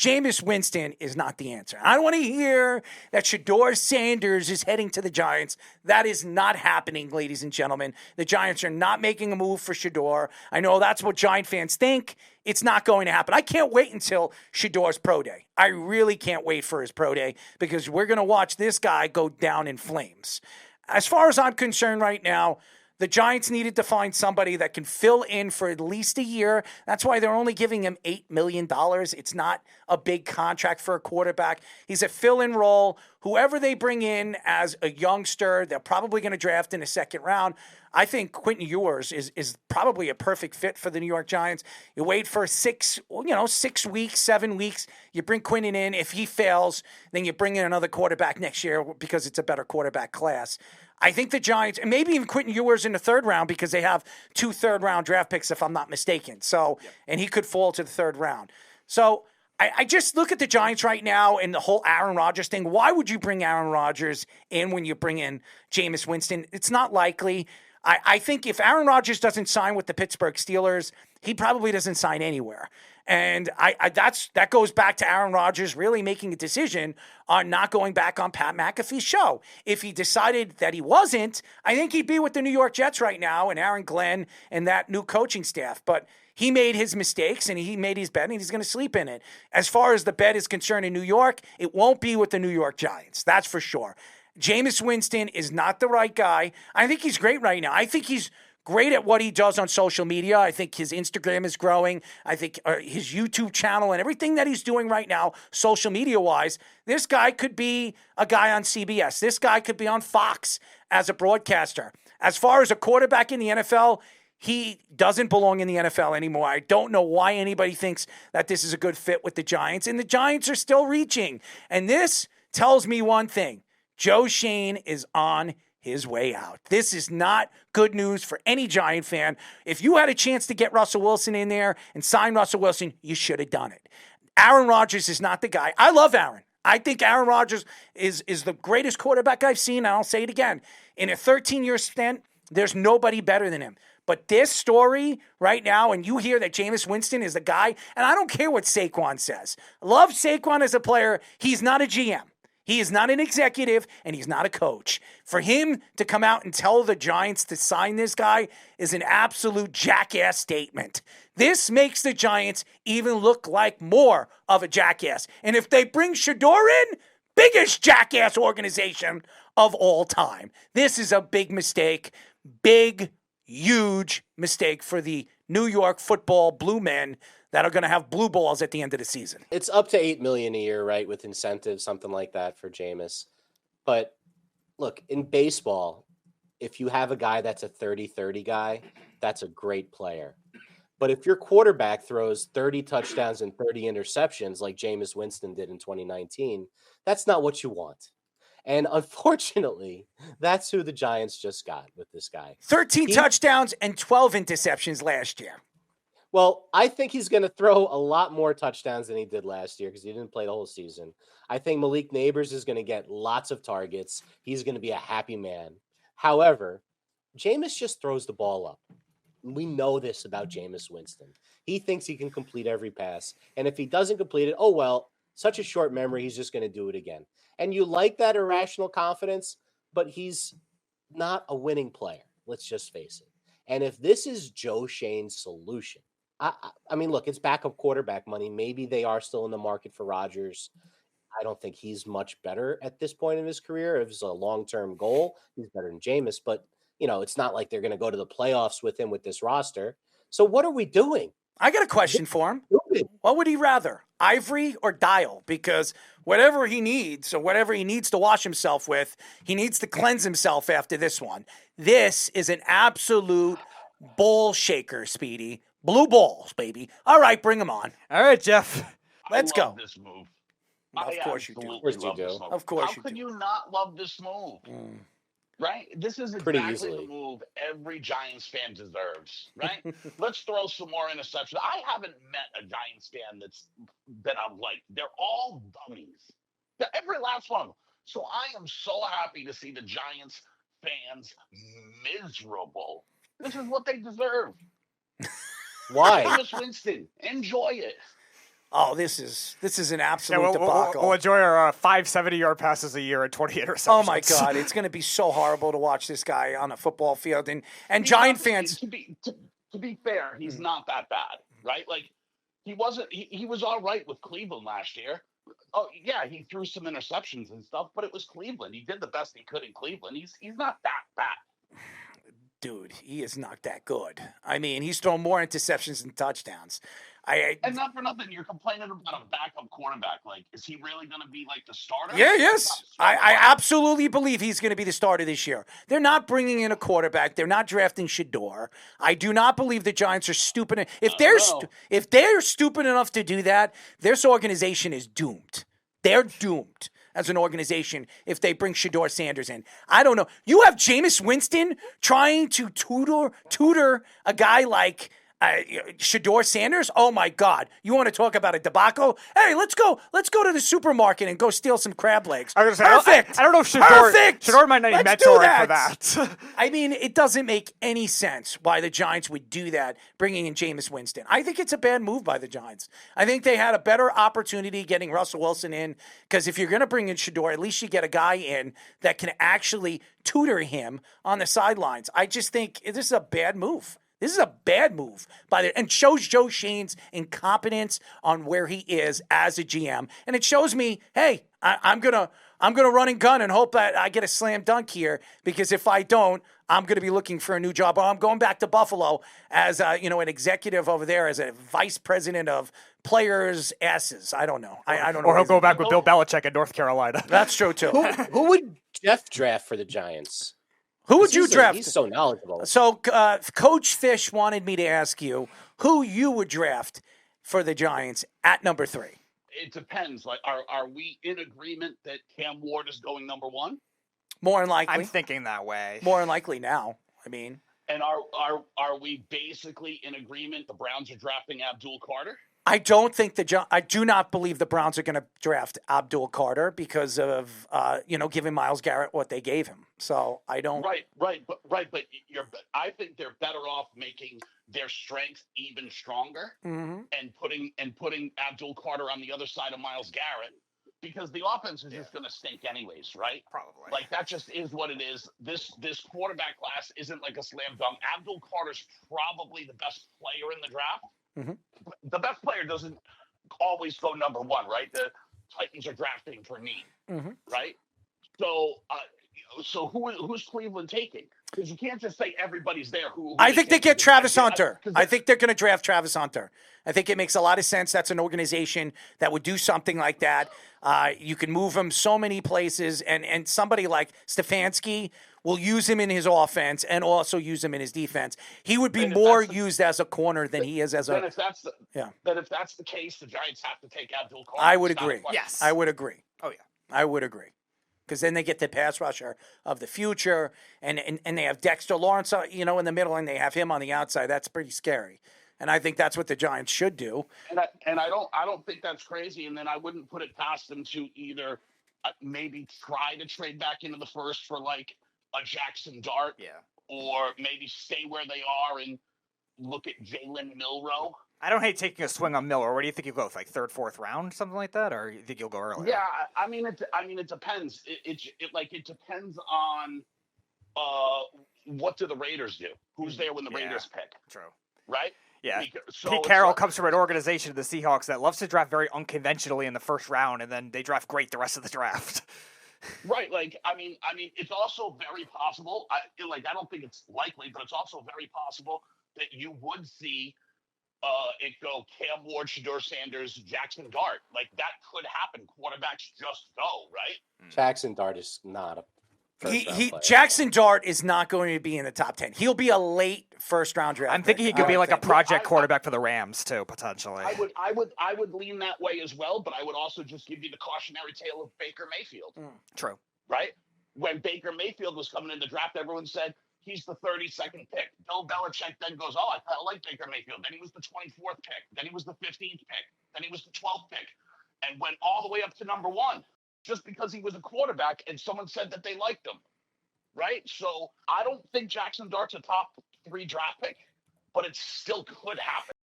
Jameis Winston is not the answer. I don't want to hear that Shedeur Sanders is heading to the Giants. That is not happening, ladies and gentlemen. The Giants are not making a move for Shedeur. I know that's what Giant fans think. It's not going to happen. I can't wait until Shedeur's pro day. I really can't wait for his pro day because we're going to watch this guy go down in flames. As far as I'm concerned right now, the Giants needed to find somebody that can fill in for at least a year. That's why they're only giving him $8 million. It's not a big contract for a quarterback. He's a fill-in role. Whoever they bring in as a youngster, they're probably going to draft in the second round. I think Quentin Ewers is probably a perfect fit for the New York Giants. You wait for 6 weeks, 7 weeks. You bring Quentin in. If he fails, then you bring in another quarterback next year because it's a better quarterback class. I think the Giants, and maybe even Quentin Ewers in the third round because they have 2 third-round draft picks, if I'm not mistaken. So, and he could fall to the third round. So I just look at the Giants right now and the whole Aaron Rodgers thing. Why would you bring Aaron Rodgers in when you bring in Jameis Winston? It's not likely. I think if Aaron Rodgers doesn't sign with the Pittsburgh Steelers, he probably doesn't sign anywhere. And that goes back to Aaron Rodgers really making a decision on not going back on Pat McAfee's show. If he decided that he wasn't, I think he'd be with the New York Jets right now and Aaron Glenn and that new coaching staff. But he made his mistakes and he made his bet and he's going to sleep in it. As far as the bet is concerned in New York, it won't be with the New York Giants. That's for sure. Jameis Winston is not the right guy. I think he's great right now. I think he's great at what he does on social media. I think his Instagram is growing. I think his YouTube channel and everything that he's doing right now, social media-wise, this guy could be a guy on CBS. This guy could be on Fox as a broadcaster. As far as a quarterback in the NFL, he doesn't belong in the NFL anymore. I don't know why anybody thinks that this is a good fit with the Giants, and the Giants are still reaching. And this tells me one thing. Joe Schoen is on his way out. This is not good news for any Giant fan. If you had a chance to get Russell Wilson in there and sign Russell Wilson, you should have done it. Aaron Rodgers is not the guy. I love Aaron. I think Aaron Rodgers is the greatest quarterback I've seen, and I'll say it again. In a 13-year stint, there's nobody better than him. But this story right now, and you hear that Jameis Winston is the guy, and I don't care what Saquon says. Love Saquon as a player. He's not a GM. He is not an executive, and he's not a coach. For him to come out and tell the Giants to sign this guy is an absolute jackass statement. This makes the Giants even look like more of a jackass. And if they bring Shedeur in, biggest jackass organization of all time. This is a big mistake. Big, huge mistake for the New York football blue men that are going to have blue balls at the end of the season. It's up to $8 million a year, right, with incentives, something like that for Jameis. But look, in baseball, if you have a guy that's a 30-30 guy, that's a great player. But if your quarterback throws 30 touchdowns and 30 interceptions like Jameis Winston did in 2019, that's not what you want. And unfortunately, that's who the Giants just got with this guy. 13 touchdowns and 12 interceptions last year. Well, I think he's going to throw a lot more touchdowns than he did last year because he didn't play the whole season. I think Malik Neighbors is going to get lots of targets. He's going to be a happy man. However, Jameis just throws the ball up. We know this about Jameis Winston. He thinks he can complete every pass. And if he doesn't complete it, oh, well, such a short memory, he's just going to do it again. And you like that irrational confidence, but he's not a winning player. Let's just face it. And if this is Joe Schoen's solution, I mean, look, it's backup quarterback money. Maybe they are still in the market for Rodgers. I don't think he's much better at this point in his career. If it's a long-term goal, he's better than Jameis. But, you know, it's not like they're going to go to the playoffs with him with this roster. So what are we doing? I got a question for him. What would he rather, Ivory or Dial? Because whatever he needs or whatever he needs to wash himself with, he needs to cleanse himself after this one. This is an absolute ball shaker, Speedy. Blue balls, baby. All right, bring him on. All right, Jeff. Let's go. This move. Of course you do. Of course you do. Of course you do. How could you not love this move? Right? This is Pretty exactly easily. the move every Giants fan deserves, right? Let's throw some more interceptions. I haven't met a Giants fan that I'm like, they're all dummies. Every last one of them. So I am so happy to see the Giants fans miserable. This is what they deserve. Why? Jameis Winston, enjoy it. Oh, this is an absolute Yeah, debacle. we'll enjoy our 5 70-yard passes a year and 20 interceptions. Oh my God, it's going to be so horrible to watch this guy on a football field. And Giant fans. To be fair, he's not that bad, right? Like he wasn't. He was all right with Cleveland last year. Oh yeah, he threw some interceptions and stuff, but it was Cleveland. He did the best he could in Cleveland. He's not that bad. Dude, he is not that good. I mean, he's thrown more interceptions than touchdowns. And not for nothing, you're complaining about a backup quarterback. Like, is he really going to be like the starter? Yeah, yes. I absolutely believe he's going to be the starter this year. They're not bringing in a quarterback. They're not drafting Shador. I do not believe the Giants are stupid. If they're stupid enough to do that, this organization is doomed. They're doomed as an organization if they bring Shador Sanders in. I don't know. You have Jameis Winston trying to tutor a guy like Shador Sanders? Oh my God! You want to talk about a debacle? Hey, let's go to the supermarket and go steal some crab legs. I was gonna say, Perfect. I don't know if Shador might not need mentoring for that. I mean, it doesn't make any sense why the Giants would do that, bringing in Jameis Winston. I think it's a bad move by the Giants. I think they had a better opportunity getting Russell Wilson in, because if you're going to bring in Shador, at least you get a guy in that can actually tutor him on the sidelines. I just think this is a bad move. This is a bad move and shows Joe Shane's incompetence on where he is as a GM. And it shows me, hey, I'm gonna run and gun and hope that I get a slam dunk here, because if I don't, I'm gonna be looking for a new job. Or I'm going back to Buffalo as an executive over there, as a vice president of players' asses. I don't know. I don't know. Or he'll go back with Bill Belichick in North Carolina. That's true too. Who would Jeff draft for the Giants? Who would you draft? He's so knowledgeable. So, Coach Fish wanted me to ask you who you would draft for the Giants at number 3. It depends. Like, are we in agreement that Cam Ward is going number 1? More than likely. I'm thinking that way. More than likely now. I mean. And are we basically in agreement the Browns are drafting Abdul Carter? I don't think I do not believe the Browns are going to draft Abdul Carter because of giving Myles Garrett what they gave him. So I don't. Right. But I think they're better off making their strength even stronger and putting Abdul Carter on the other side of Myles Garrett, because the offense is just going to stink anyways, right? Probably. Like, that just is what it is. This quarterback class isn't like a slam dunk. Abdul Carter's probably the best player in the draft. Mm-hmm. The best player doesn't always go number 1, right? The Titans are drafting for need, right? So, who's Cleveland taking? Because you can't just say everybody's there. I think they get Travis Hunter. I think they're going to draft Travis Hunter. I think it makes a lot of sense. That's an organization that would do something like that. You can move him so many places, and somebody like Stefanski will use him in his offense and also use him in his defense. He would be more used as a corner than he is as a. Then if that's the case, the Giants have to take Abdul Carter. I would agree. Yes, I would agree. Oh yeah, I would agree. Because then they get the pass rusher of the future, and they have Dexter Lawrence, in the middle, and they have him on the outside. That's pretty scary, and I think that's what the Giants should do. And I don't think that's crazy. And then I wouldn't put it past them to either maybe try to trade back into the first for like a Jackson Dart, or maybe stay where they are and look at Jalen Milroe. I don't hate taking a swing on Miller. Where do you think you'll go? Like 3rd, 4th round, something like that, or you think you'll go earlier? Yeah, I mean it depends. It depends on what do the Raiders do? Who's there when the Raiders pick? True. Right? Yeah. Pete Carroll comes from an organization, the Seahawks, that loves to draft very unconventionally in the first round, and then they draft great the rest of the draft. Right. Like, I mean, it's also very possible. I don't think it's likely, but it's also very possible that you would see it go Cam Ward, Shador Sanders, Jackson Dart. Like, that could happen. Quarterbacks just go, right? Jackson Dart is not a first-round player. Jackson Dart is not going to be in the top 10. He'll be a late first-round draft. I'm thinking he could be like a project quarterback for the Rams too, potentially. I would lean that way as well, but I would also just give you the cautionary tale of Baker Mayfield. True. Right? When Baker Mayfield was coming in the draft, everyone said he's the 32nd pick. Bill Belichick then goes, I like Baker Mayfield. Then he was the 24th pick. Then he was the 15th pick. Then he was the 12th pick. And went all the way up to number 1 just because he was a quarterback and someone said that they liked him. Right? So I don't think Jackson Dart's a top 3 draft pick, but it still could happen.